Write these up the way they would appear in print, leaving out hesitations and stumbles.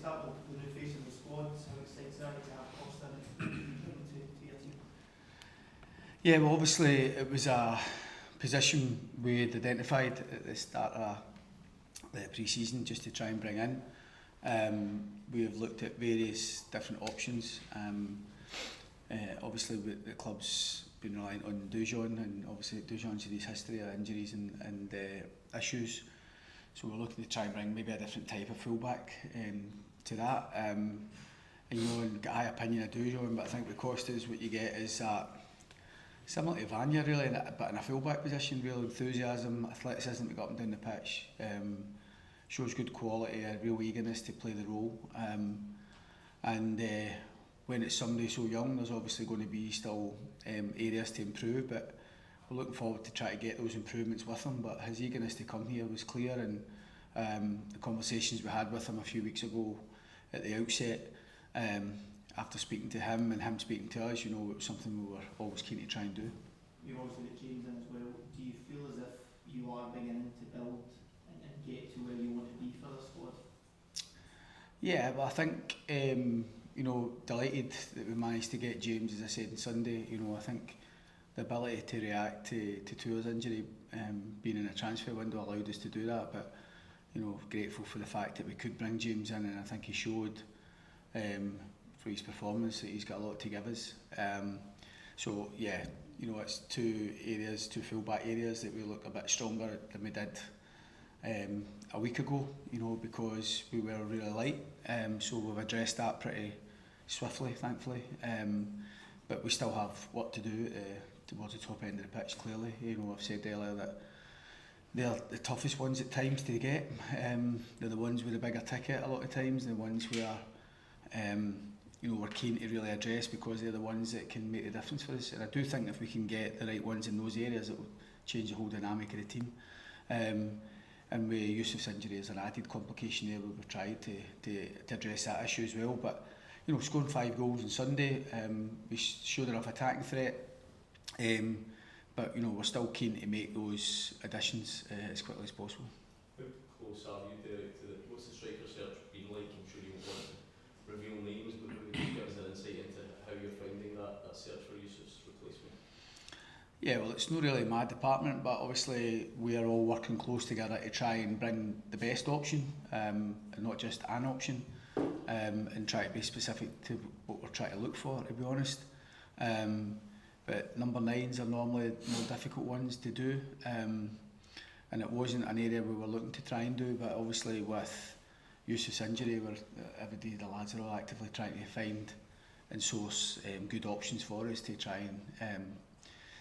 start with the new face of the squad. How excited are you to have Costa to your team? Yeah, well, obviously it was a position we had identified at the start of the pre-season just to try and bring in. We have looked at various different options. Obviously the club's been reliant on Dujon, and obviously Dujon's had his history of injuries and issues. So we're looking to try and bring maybe a different type of fullback to that. And you know, and get a high opinion of Dujon, but I think with Costa's what you get is that similar to Vanya really, but in a fullback position, real enthusiasm, athleticism to go up and down the pitch. Shows good quality, a real eagerness to play the role. And when it's somebody so young, there's obviously going to be still areas to improve, but we're looking forward to try to get those improvements with him. But his eagerness to come here was clear, and the conversations we had with him a few weeks ago at the outset, after speaking to him and him speaking to us, you know, it was something we were always keen to try and do. You've obviously got James in as well. Do you feel as if you are beginning to build and get to where you want to be for the squad? Yeah, well, I think you know, delighted that we managed to get James, as I said on Sunday. You know, I think the ability to react to Tua's injury, being in a transfer window, allowed us to do that. But you know, grateful for the fact that we could bring James in, and I think he showed for his performance that he's got a lot to give us. So yeah, you know, it's two full-back areas that we look a bit stronger than we did a week ago, you know, because we were really light. So we've addressed that pretty swiftly, thankfully. But we still have work to do towards the top end of the pitch, clearly. You know, I've said earlier that they're the toughest ones at times to get. They're the ones with the bigger ticket a lot of times, the ones where you know, we're keen to really address, because they're the ones that can make the difference for us. And I do think if we can get the right ones in those areas, it will change the whole dynamic of the team. And with Yusuf's injury as an added complication there, we've tried to address that issue as well. But you know, scoring 5 goals on Sunday, we showed enough attacking threat. But you know, we're still keen to make those additions as quickly as possible. How close are you to what's the striker search been like? I'm sure you won't want to reveal names, but maybe give us an insight into how you're finding that search for Yusuf's replacement. Yeah, well, it's not really my department, but obviously we are all working close together to try and bring the best option, and not just an option, and try to be specific to what we're trying to look for, to be honest. But number 9s are normally more difficult ones to do, and it wasn't an area we were looking to try and do, but obviously with Yusuf's injury, every day the lads are all actively trying to find and source good options for us to try and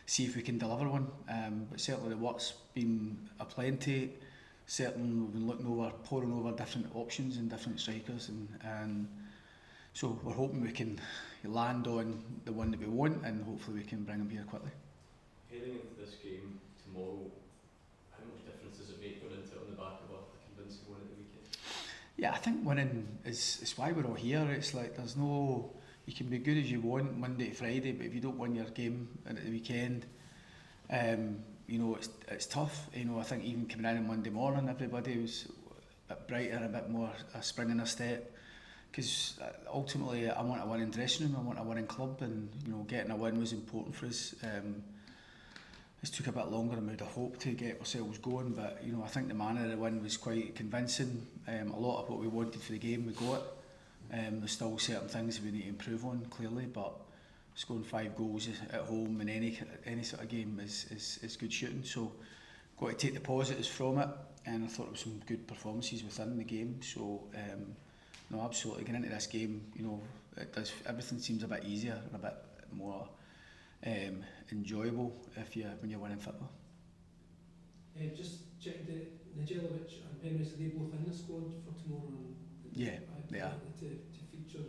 see if we can deliver one. But certainly the work's been aplenty. Certainly we've been poring over different options and different strikers, and so we're hoping we can land on the one that we want, and hopefully we can bring him here quickly. Heading into this game tomorrow, how much difference does it make going into it on the back of a convincing win at the weekend? Yeah, I think winning is why we're all here. It's like you can be good as you want Monday to Friday, but if you don't win your game at the weekend, you know, it's tough. You know, I think even coming in on Monday morning, everybody was a bit brighter, a bit more a spring in their step, because ultimately I want a winning dressing room, I want a winning club, and you know, getting a win was important for us. It took a bit longer than we'd have hoped to get ourselves going, but you know, I think the manner of the win was quite convincing. A lot of what we wanted for the game, we got. There's still certain things we need to improve on, clearly, but scoring 5 goals at home in any sort of game is good shooting. So got to take the positives from it, and I thought there were some good performances within the game. So no, absolutely, getting into this game, you know, everything seems a bit easier and a bit more enjoyable when you're winning football. Just check the Jablonec and McInnes, are they both in the squad for tomorrow? Yeah, they are. To feature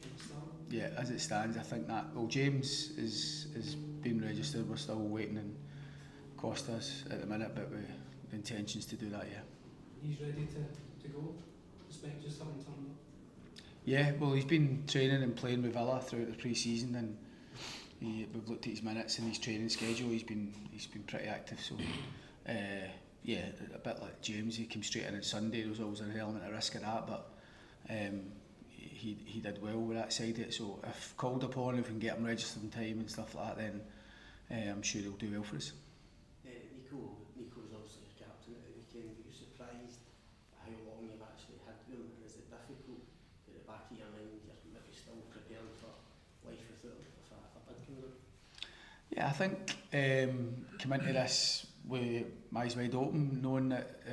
in the start? Yeah, as it stands, I think that, well, James is been registered. We're still waiting on Costas at the minute, but the intentions to do that, yeah. He's ready to go, despite just having turned up? Yeah, well, he's been training and playing with Villa throughout the pre-season, and we've looked at his minutes and his training schedule. He's been pretty active, so yeah, a bit like James, he came straight in on Sunday. There was always an element of risk of that, but he did well with that side of it. So if called upon, if we can get him registered in time and stuff like that, then I'm sure he'll do well for us. Nico's obviously your captain at the weekend. Were you surprised how long you've actually had with him, and is it difficult at the back of your mind? You're maybe still preparing for life without him if a bid comes up? Yeah, I think come into this with my eyes wide open, knowing that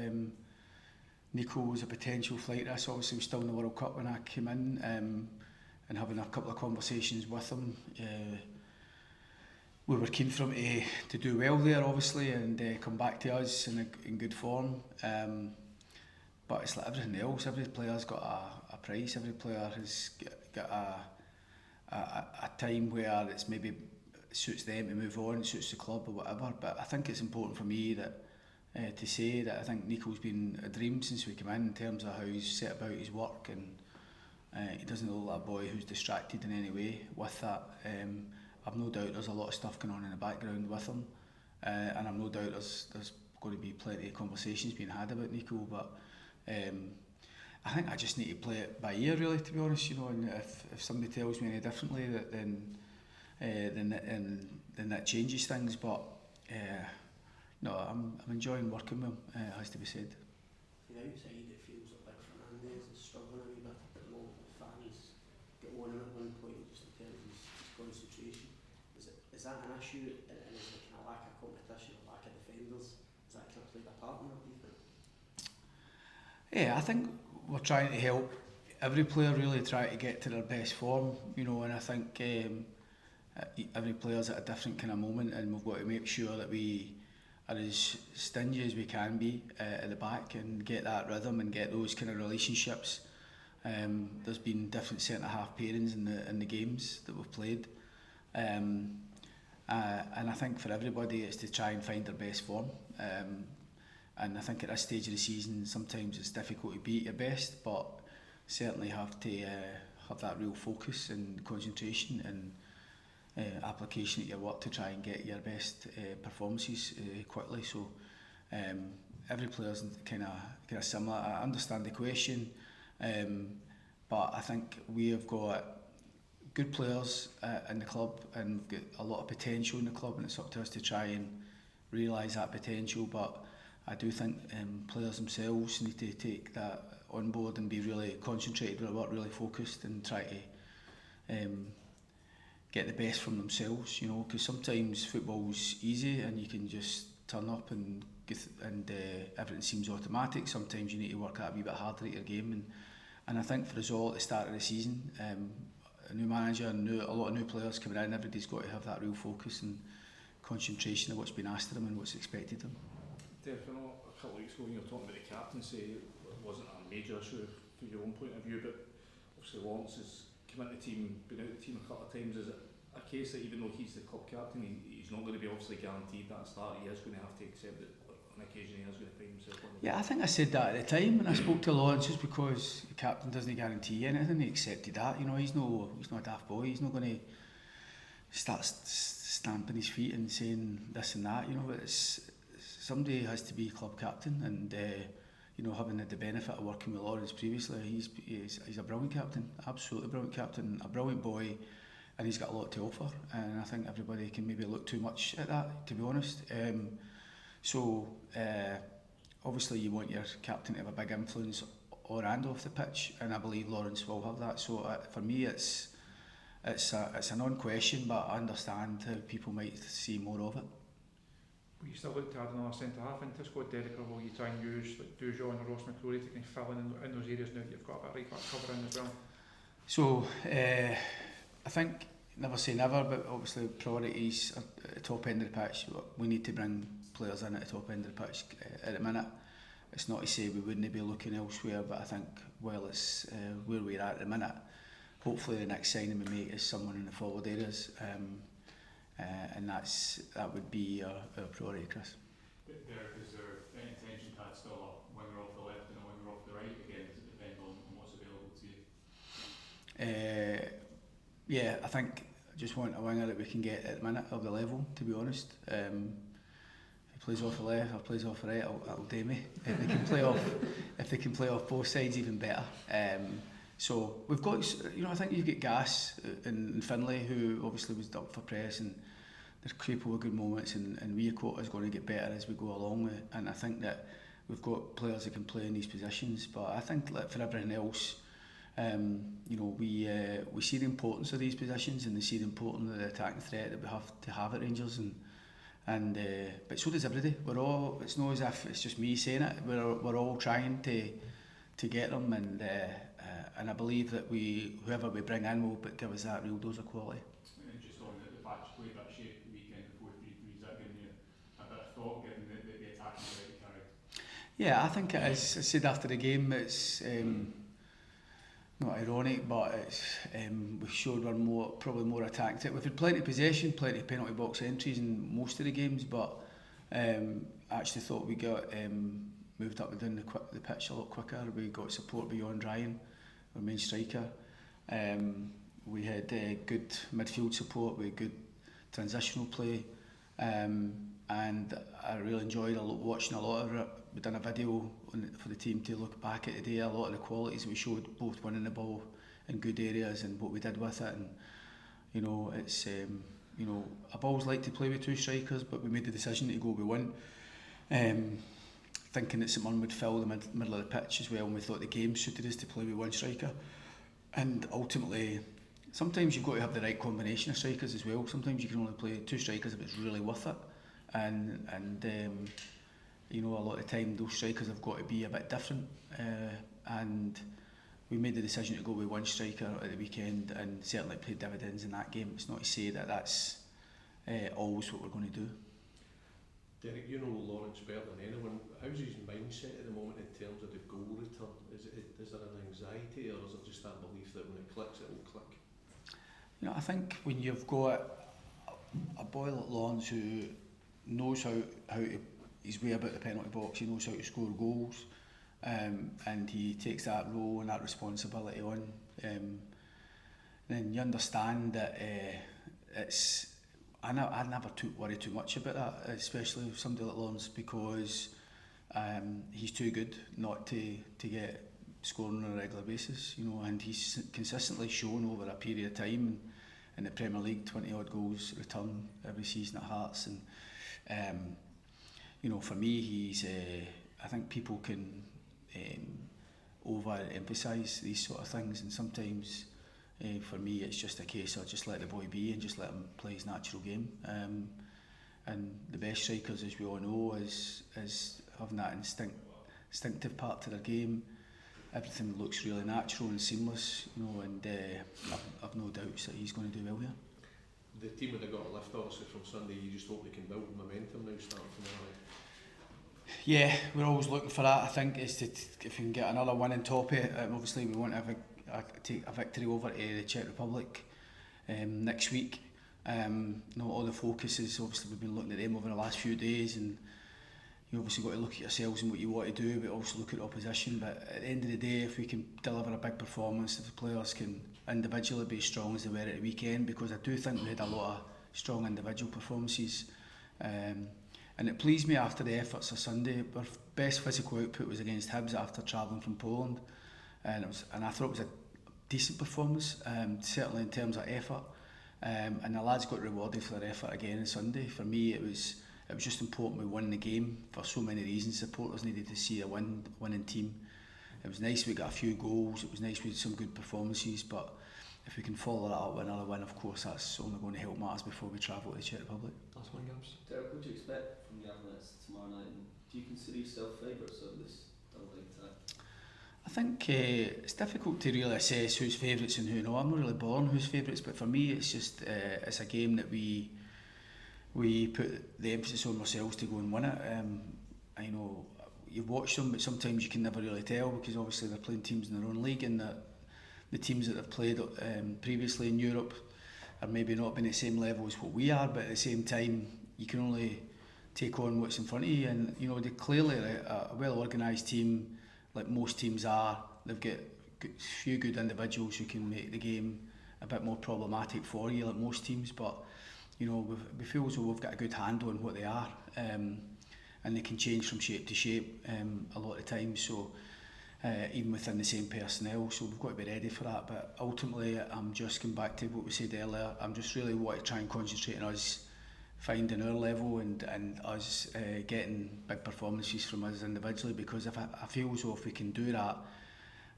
Nico was a potential flight risk. Obviously, he was still in the World Cup when I came in, and having a couple of conversations with him. We were keen for him to do well there, obviously, and come back to us in good form. But it's like everything else. Every player's got a price. Every player has got a time where it's maybe suits them to move on, suits the club or whatever. But I think it's important for me that to say that I think Nico's been a dream since we came in terms of how he's set about his work, and he doesn't look like a boy who's distracted in any way with that. I've no doubt there's a lot of stuff going on in the background with him, and I've no doubt there's going to be plenty of conversations being had about Nico, but I think I just need to play it by ear, really, to be honest. You know, and if somebody tells me any differently, then that changes things. But no, I'm enjoying working with him. It has to be said. From the outside, it feels like Fernandez is struggling a wee bit. But more fans get on him at one point just in terms of his concentration. Is that an issue? And is there kind of lack of competition or lack of defenders? Is that kind of played a part in that, do you think? Yeah, I think we're trying to help every player really try to get to their best form, you know, and I think every player's at a different kind of moment, and we've got to make sure that we are as stingy as we can be at the back and get that rhythm and get those kind of relationships. There's been different centre-half pairings in the games that we've played. And I think for everybody it's to try and find their best form. And I think at this stage of the season sometimes it's difficult to be at your best, but certainly have to have that real focus and concentration and application at your work to try and get your best performances quickly. So every player's kind of similar. I understand the question, but I think we have got good players in the club, and we've got a lot of potential in the club, and it's up to us to try and realise that potential. But I do think players themselves need to take that on board and be really concentrated with work, really focused, and try to get the best from themselves, you know, because sometimes football's easy and you can just turn up and everything seems automatic. Sometimes you need to work out a wee bit harder at your game, and I think for us all at the start of the season, a new manager and a lot of new players coming in, everybody's got to have that real focus and concentration of what's been asked of them and what's expected of them. Definitely. A couple of weeks ago when you were talking about the captaincy, it wasn't a major issue from your own point of view, but obviously Lawrence has come into the team, been out of the team a couple of times. Is it a case that even though he's the club captain, he's not going to be obviously guaranteed that start? He is going to have to accept that on occasion he is going to find himself on the Yeah, I think I said that at the time when I spoke to Lawrence, just because the captain doesn't guarantee anything. He accepted that. You know, he's not a daft boy. He's not going to start stamping his feet and saying this and that. You know, but somebody has to be club captain, and you know, having had the benefit of working with Lawrence previously, he's a brilliant captain, absolutely brilliant captain, a brilliant boy, and he's got a lot to offer. And I think everybody can maybe look too much at that, to be honest. So obviously you want your captain to have a big influence on and off the pitch, and I believe Lawrence will have that. So for me, it's a non-question, but I understand how people might see more of it. Will you still look to add another centre-half into the squad, Derek, or will you try and use like Dujon or Ross McCrory to kind of fill in those areas now that you've got a bit of right-back cover in as well? So I think never say never, but obviously priorities at the top end of the pitch. We need to bring players in at the top end of the pitch at the minute. It's not to say we wouldn't be looking elsewhere, but I think while it's where we're at the minute, hopefully the next signing we make is someone in the forward areas. And that would be our priority, Chris. Derek, is there any intention to add still a winger off the left and a winger off the right? Again, does it depend on what's available to you? Yeah, I think I just want a winger that we can get at the minute of the level, to be honest. If he plays off the left or plays off the right, that'll do me. If they can play off both sides, even better. So we've got, I think you've got Gas in Finlay, who obviously was up for press, and they're capable of good moments, and Riacotta is going to get better as we go along, and I think that we've got players that can play in these positions. But I think like, for everything else, we see the importance of these positions, and we see the importance of the attacking threat that we have to have at Rangers, but so does everybody. It's not as if it's just me saying it. We're all trying to get them, and I believe that whoever we bring in will give us that real dose of quality. And just on the fact you played that shape the weekend before 3-3, is that giving you a bit of thought, given the attacking play you carried? Yeah, I think it is. I said after the game, it's not ironic, but it's we showed we're probably more attacked. We've had plenty of possession, plenty of penalty box entries in most of the games, but I actually thought we got moved up and down the pitch a lot quicker. We got support beyond Ryan, our main striker. We had good midfield support, we had good transitional play, and I really enjoyed watching a lot of it. We've done a video for the team to look back at today, a lot of the qualities we showed, both winning the ball in good areas and what we did with it. And it's I've always liked to play with two strikers, but we made the decision to go with one, thinking that someone would fill the middle of the pitch as well, and we thought the game suited us to play with one striker. And ultimately, sometimes you've got to have the right combination of strikers as well. Sometimes you can only play two strikers if it's really worth it, and a lot of the time those strikers have got to be a bit different, and we made the decision to go with one striker at the weekend, and certainly paid dividends in that game. It's not to say that that's always what we're going to do. Derek, you know Lawrence better than anyone. How's his mindset at the moment in terms of the goal return? Is there an anxiety, or is it just that belief that when it clicks, it will click? I think when you've got a boy like Lawrence who knows how to his way about the penalty box, he knows how to score goals, and he takes that role and that responsibility on, then you understand that it's. I never worry too much about that, especially with somebody like Lawrence, because he's too good not to get scoring on a regular basis, and he's consistently shown over a period of time in the Premier League 20 odd goals return every season at Hearts, and for me he's I think people can over-emphasise these sort of things, and sometimes for me it's just a case of just let the boy be and just let him play his natural game, and the best strikers, as we all know, is having that instinctive part to their game. Everything looks really natural and seamless, and I've no doubts that he's going to do well here. The team that got a lift obviously from Sunday, you just hope they can build momentum now starting tomorrow night. Yeah, we're always looking for that. I think is if we can get another win on top of it. Obviously we want to take a victory over to the Czech Republic next week. All the focus is obviously we've been looking at them over the last few days, and you obviously got to look at yourselves and what you want to do, but also look at the opposition. But at the end of the day, if we can deliver a big performance, if the players can individually be as strong as they were at the weekend, because I do think we had a lot of strong individual performances, and it pleased me after the efforts of Sunday. Our best physical output was against Hibs after travelling from Poland, and I thought it was a decent performance, certainly in terms of effort, and the lads got rewarded for their effort again on Sunday. For me, it was just important we won the game for so many reasons. Supporters needed to see a winning team. It was nice we got a few goals, it was nice we had some good performances, but if we can follow that up with another win, of course that's only going to help matters before we travel to the Czech Republic. Last one, Gers. Derek, what do you expect from Jablonec tomorrow night, and do you consider yourself favourites of this double league tie? I think it's difficult to really assess who's favourites and who not. I'm not really born who's favourites, but for me it's just it's a game that we put the emphasis on ourselves to go and win it. I know you've watched them, but sometimes you can never really tell, because obviously they're playing teams in their own league, and the teams that have played previously in Europe are maybe not been at the same level as what we are, but at the same time you can only take on what's in front of you, and they're clearly a well organised team, like most teams are. They've got a few good individuals who can make the game a bit more problematic for you, like most teams, but we feel as though we've got a good handle on what they are, and they can change from shape to shape a lot of times. So even within the same personnel, so we've got to be ready for that. But ultimately, I'm just going back to what we said earlier, I'm just really want to try and concentrate on us finding our level and us getting big performances from us individually, because if I feel as though if we can do that,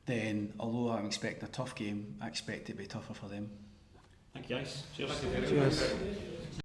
then although I'm expecting a tough game, I expect it to be tougher for them. Thank you guys. Cheers. Thank you very Cheers. much.